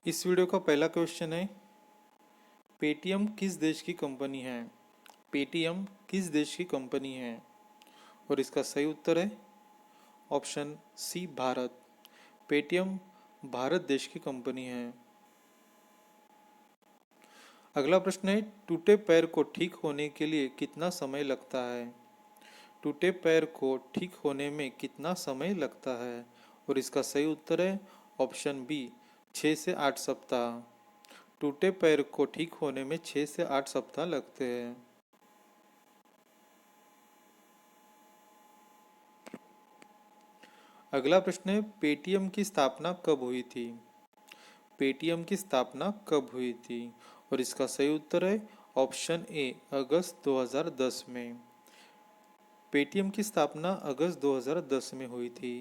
इस वीडियो का पहला क्वेश्चन है, पेटीएम किस देश की कंपनी है? पेटीएम किस देश की कंपनी है? और इसका सही उत्तर है option C Bharat. Paytm Bharat देश की कंपनी है। अगला प्रश्न है, टूटे पैर को ठीक होने के लिए कितना समय लगता है? टूटे पैर को ठीक होने में कितना समय लगता है? और इसका सही उत्तर है ऑप्शन बी 6 से 8 सप्ताह। टूटे पैर को ठीक होने में 6 से 8 सप्ताह लगते हैं। अगला प्रश्न है, पेटीएम की स्थापना कब हुई थी? पेटीएम की स्थापना कब हुई थी? और इसका सही उत्तर है ऑप्शन ए अगस्त 2010 में। पेटीएम की स्थापना अगस्त 2010 में हुई थी।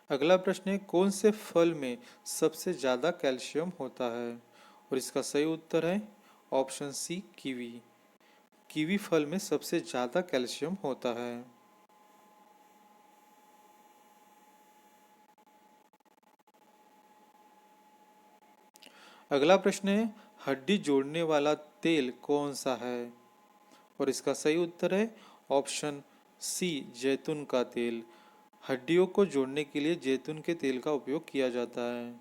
अगला प्रश्न है, कौन से फल में सबसे ज्यादा कैल्शियम होता है? और इसका सही उत्तर है ऑप्शन सी कीवी। कीवी फल में सबसे ज्यादा कैल्शियम होता है। अगला प्रश्न है, हड्डी जोड़ने वाला तेल कौन सा है? और इसका सही उत्तर है ऑप्शन सी जैतून का तेल। हड्डियों को जोड़ने के लिए जैतून के तेल का उपयोग किया जाता है।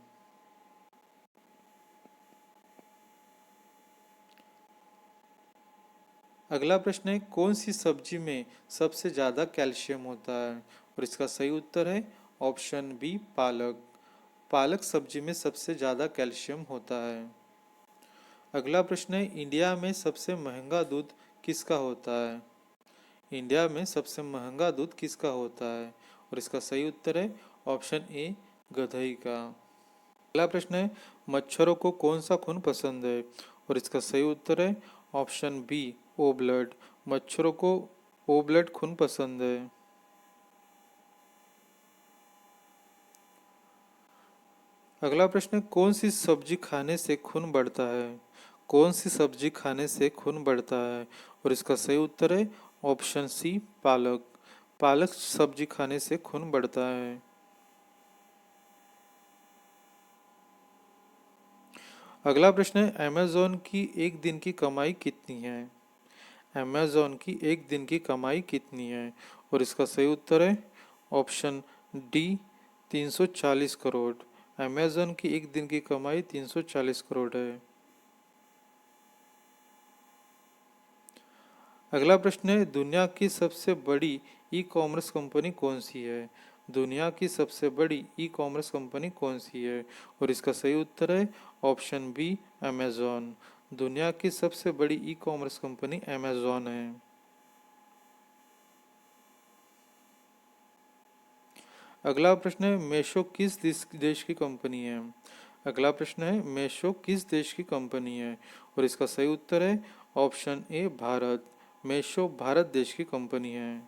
अगला प्रश्न है, कौन सी सब्जी में सबसे ज्यादा कैल्शियम होता है? और इसका सही उत्तर है ऑप्शन बी पालक। पालक सब्जी में सबसे ज्यादा कैल्शियम होता है। अगला प्रश्न है, इंडिया में सबसे महंगा दूध किसका होता है? इंडिया में सबसे महंगा दूध किसका होता है? और इसका सही उत्तर है ऑप्शन ए गधई का। अगला प्रश्न है, मच्छरों को कौन सा खून पसंद है? और इसका सही उत्तर है ऑप्शन बी ओ ब्लड। मच्छरों को ओ ब्लड खून पसंद है। अगला प्रश्न है, कौन सी सब्जी खाने से खून बढ़ता है? कौन सी सब्जी खाने से खून बढ़ता है? और इसका सही उत्तर है ऑप्शन सी पालक। पालक सब्जी खाने से खून बढ़ता है। अगला प्रश्न है, अमेजोन की एक दिन की कमाई कितनी है? अमेजोन की एक दिन की कमाई कितनी है? और इसका सही उत्तर है ऑप्शन डी 340 करोड़। अमेजोन की एक दिन की कमाई 340 करोड़ है। अगला प्रश्न है, दुनिया की सबसे बड़ी ई कॉमर्स कंपनी कौन सी है? दुनिया की सबसे बड़ी ई कॉमर्स कंपनी कौन सी है? और इसका सही उत्तर है ऑप्शन बी अमेजोन। दुनिया की सबसे बड़ी ई कॉमर्स कंपनी अमेजोन है। अगला प्रश्न है, मेशो किस देश की कंपनी है? अगला प्रश्न है, मेशो किस देश की कंपनी है? और इसका सही उत्तर है ऑप्शन ए भारत। मेशो भारत देश की कंपनी है।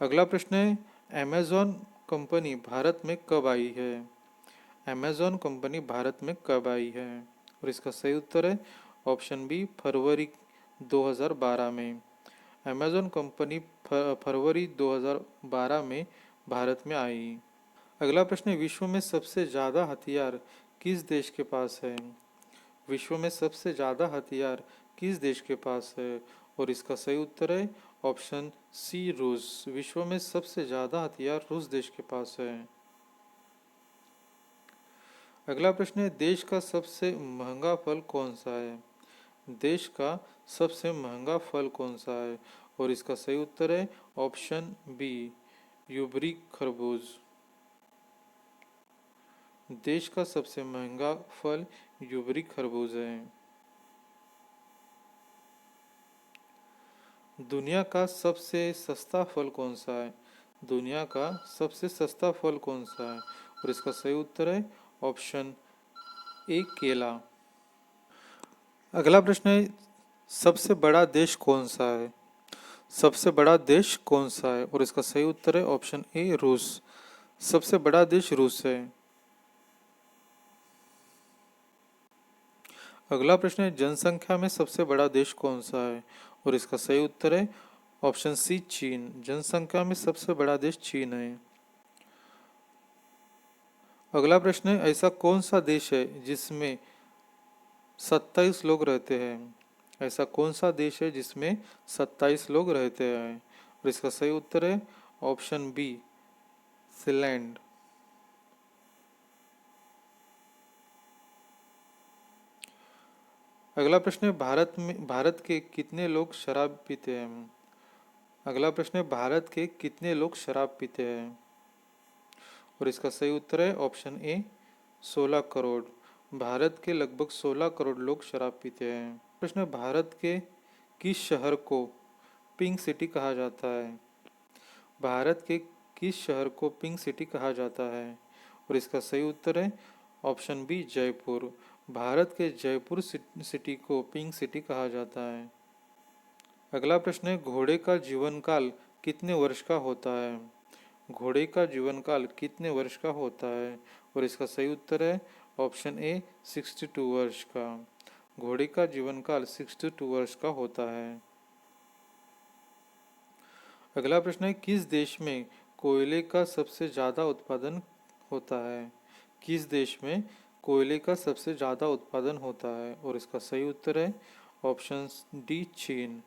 अगला प्रश्न है, अमेजॉन कंपनी भारत में कब आई है? अमेजॉन कंपनी भारत में कब आई है? और इसका सही उत्तर है ऑप्शन बी फरवरी 2012 में। अमेजॉन कंपनी फरवरी 2012 में भारत में आई। अगला प्रश्न है, विश्व में सबसे ज़्यादा हथियार किस देश के पास है? विश्व में सबसे ज़्यादा हथियार किस देश के पास है? और इसका सही उत्तर है ऑप्शन सी रूस। विश्व में सबसे ज़्यादा हथियार रूस देश के पास है। अगला प्रश्न है, देश का सबसे महंगा फल कौन सा है? देश का सबसे महंगा फल कौन सा है? और इसका सही उत्तर है ऑप्शन बी यूबरी खरबूज। देश का सबसे महंगा फल यूबरी खरबूज है। दुनिया का सबसे सस्ता फल कौन सा है? दुनिया का सबसे सस्ता फल कौन सा है? और इसका सही उत्तर है ऑप्शन ए केला। अगला प्रश्न है, सबसे बड़ा देश कौन सा है? सबसे बड़ा देश कौन सा है? और इसका सही उत्तर है ऑप्शन ए रूस। सबसे बड़ा देश रूस है। अगला प्रश्न है, जनसंख्या में सबसे बड़ा देश कौन सा है? और इसका सही उत्तर है ऑप्शन सी चीन, जनसंख्या में सबसे बड़ा देश चीन है। अगला प्रश्न है, ऐसा कौन सा देश है जिसमें 27 लोग रहते हैं? ऐसा कौन सा देश है जिसमें 27 लोग रहते हैं? और इसका सही उत्तर है ऑप्शन बी फिनलैंड। अगला प्रश्न है, भारत के कितने लोग शराब पीते हैं? अगला प्रश्न है, भारत के कितने लोग शराब पीते हैं? और इसका सही उत्तर है ऑप्शन ए 16 करोड़। भारत के लगभग 16 करोड़ लोग शराब पीते हैं। प्रश्न है, भारत के किस शहर को पिंक सिटी कहा जाता है? भारत के किस शहर को पिंक सिटी कहा जाता है? और इसका सही उत्तर है ऑप्शन बी जयपुर। भारत के जयपुर सिटी को पिंक सिटी कहा जाता है। अगला प्रश्न है, घोड़े का जीवन काल कितने वर्ष का होता है? घोड़े का जीवन काल कितने वर्ष का होता है? और इसका सही उत्तर है ऑप्शन ए 62 वर्ष का। घोड़े का जीवन काल 62 वर्ष का होता है। अगला प्रश्न है, किस देश में कोयले का सबसे ज़्यादा उत्पादन होता है? किस देश में कोयले का सबसे ज़्यादा उत्पादन होता है? और इसका सही उत्तर है ऑप्शन डी चीन।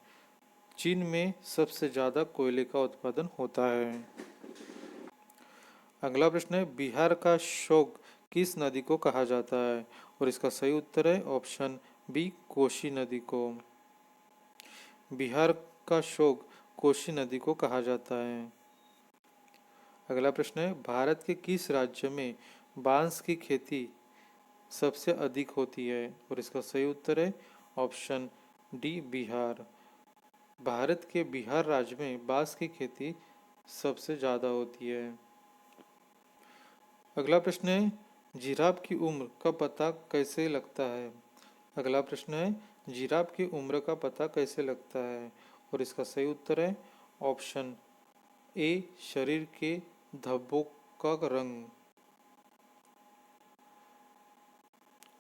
चीन में सबसे ज़्यादा कोयले का उत्पादन होता है। अगला प्रश्न है, बिहार का शोक किस नदी को कहा जाता है? और इसका सही उत्तर है ऑप्शन बी कोसी नदी को। बिहार का शोक कोसी नदी को कहा जाता है। अगला प्रश्न है, भारत के किस राज्य में बांस की खेती सबसे अधिक होती है? और इसका सही उत्तर है ऑप्शन डी बिहार। भारत के बिहार राज्य में बांस की खेती सबसे ज़्यादा होती है। अगला प्रश्न है, जिराफ की उम्र का पता कैसे लगता है? अगला प्रश्न है, जिराफ की उम्र का पता कैसे लगता है? और इसका सही उत्तर है ऑप्शन ए शरीर के धब्बों का रंग।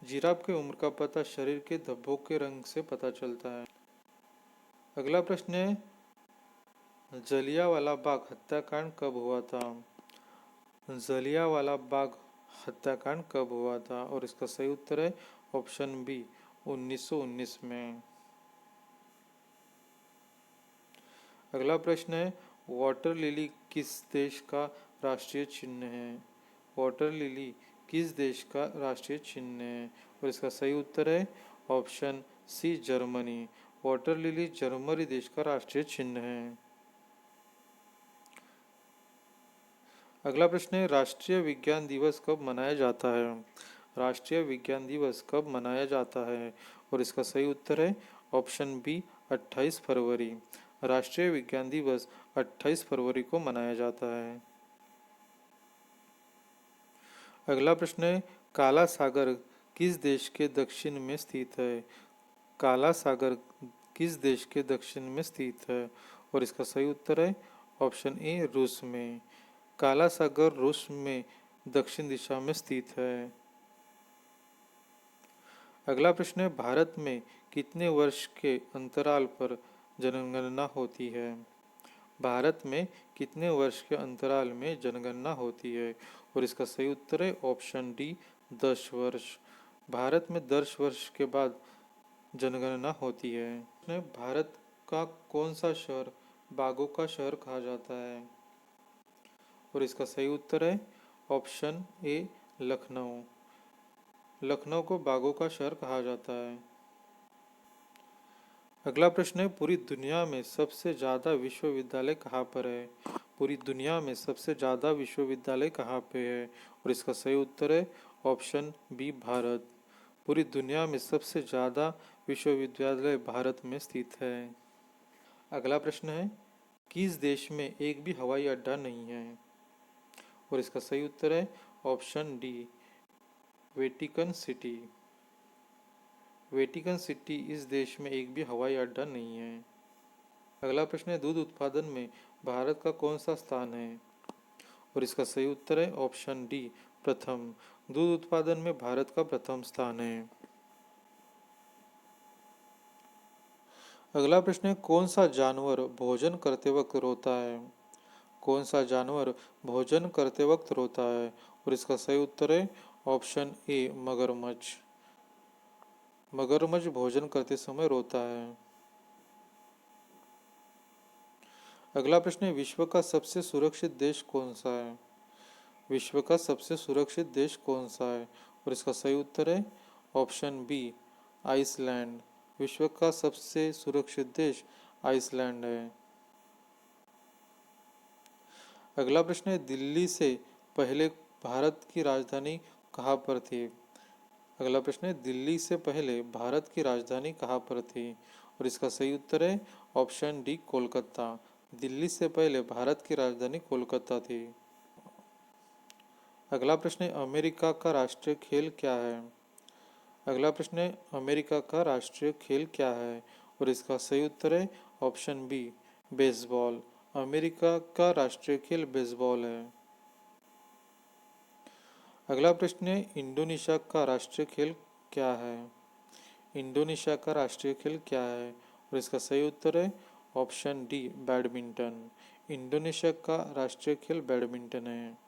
जिराफ की उम्र का पता शरीर के धब्बों के रंग से पता चलता है। अगला प्रश्न है, जलियांवाला बाग हत्याकांड कब हुआ था? जलियांवाला बाग हत्याकांड कब हुआ था? और इसका सही उत्तर है ऑप्शन बी 1919 में। अगला प्रश्न है, वाटर लिली किस देश का राष्ट्रीय चिन्ह है? वाटर लिली किस देश का राष्ट्रीय चिन्ह है? और इसका सही उत्तर है option C Germany. Water lily Germany देश का राष्ट्रीय चिन्ह है। अगला प्रश्न है, राष्ट्रीय विज्ञान दिवस कब मनाया जाता है? राष्ट्रीय विज्ञान दिवस कब मनाया जाता है? और इसका सही उत्तर है ऑप्शन बी 28 फरवरी। राष्ट्रीय विज्ञान दिवस 28 फरवरी को मनाया जाता है। अगला प्रश्न है, काला सागर किस देश के दक्षिण में स्थित है? काला सागर किस देश के दक्षिण में स्थित है? और इसका सही उत्तर है ऑप्शन ए रूस में। काला सागर रूस में दक्षिण दिशा में स्थित है। अगला प्रश्न है, भारत में कितने वर्ष के अंतराल पर जनगणना होती है? भारत में कितने वर्ष के अंतराल में जनगणना होती है? और इसका सही उत्तर है ऑप्शन डी 10 वर्ष। भारत में 10 वर्ष के बाद जनगणना होती है। भारत का कौन सा शहर बागों का शहर कहा जाता है? और इसका सही उत्तर है ऑप्शन ए लखनऊ। लखनऊ को बागों का शहर कहा जाता है। अगला प्रश्न है, पूरी दुनिया में सबसे ज़्यादा विश्वविद्यालय कहाँ पर है? पूरी दुनिया में सबसे ज़्यादा विश्वविद्यालय कहाँ पे है? और इसका सही उत्तर है ऑप्शन बी भारत। पूरी दुनिया में सबसे ज़्यादा विश्वविद्यालय भारत में स्थित है। अगला प्रश्न है, किस देश में एक भी हवाई अड्डा नहीं है? और इसका सही उत्तर है option D Vatican city. Vatican city इस देश में एक भी हवाई अड्डा नहीं है। अगला प्रश्न है, दूध उत्पादन में भारत का कौन सा स्थान है? और इसका सही उत्तर है ऑप्शन डी प्रथम। दूध उत्पादन में भारत का प्रथम स्थान है। अगला प्रश्न है, कौन सा जानवर भोजन करते वक्त रोता है? कौन सा जानवर भोजन करते वक्त रोता है? और इसका सही उत्तर है ऑप्शन ए मगरमच्छ। मगरमच्छ भोजन करते समय रोता है। अगला प्रश्न है, विश्व का सबसे सुरक्षित देश कौन सा है? विश्व का सबसे सुरक्षित देश कौन सा है? और इसका सही उत्तर है ऑप्शन बी आइसलैंड। विश्व का सबसे सुरक्षित देश आइसलैंड है। अगला प्रश्न है, दिल्ली से पहले भारत की राजधानी कहाँ पर थी? अगला प्रश्न है, दिल्ली से पहले भारत की राजधानी कहाँ पर थी? और इसका सही उत्तर है ऑप्शन डी कोलकाता। दिल्ली से पहले भारत की राजधानी कोलकाता थी। अगला प्रश्न है, अमेरिका का राष्ट्रीय खेल क्या है? अगला प्रश्न है, अमेरिका का राष्ट्रीय खेल क्या है? और इसका सही उत्तर है ऑप्शन बी बेसबॉल। अमेरिका का राष्ट्रीय खेल बेसबॉल है। अगला प्रश्न है, इंडोनेशिया का राष्ट्रीय खेल क्या है? इंडोनेशिया का राष्ट्रीय खेल क्या है? और इसका सही उत्तर है ऑप्शन डी बैडमिंटन। इंडोनेशिया का राष्ट्रीय खेल बैडमिंटन है।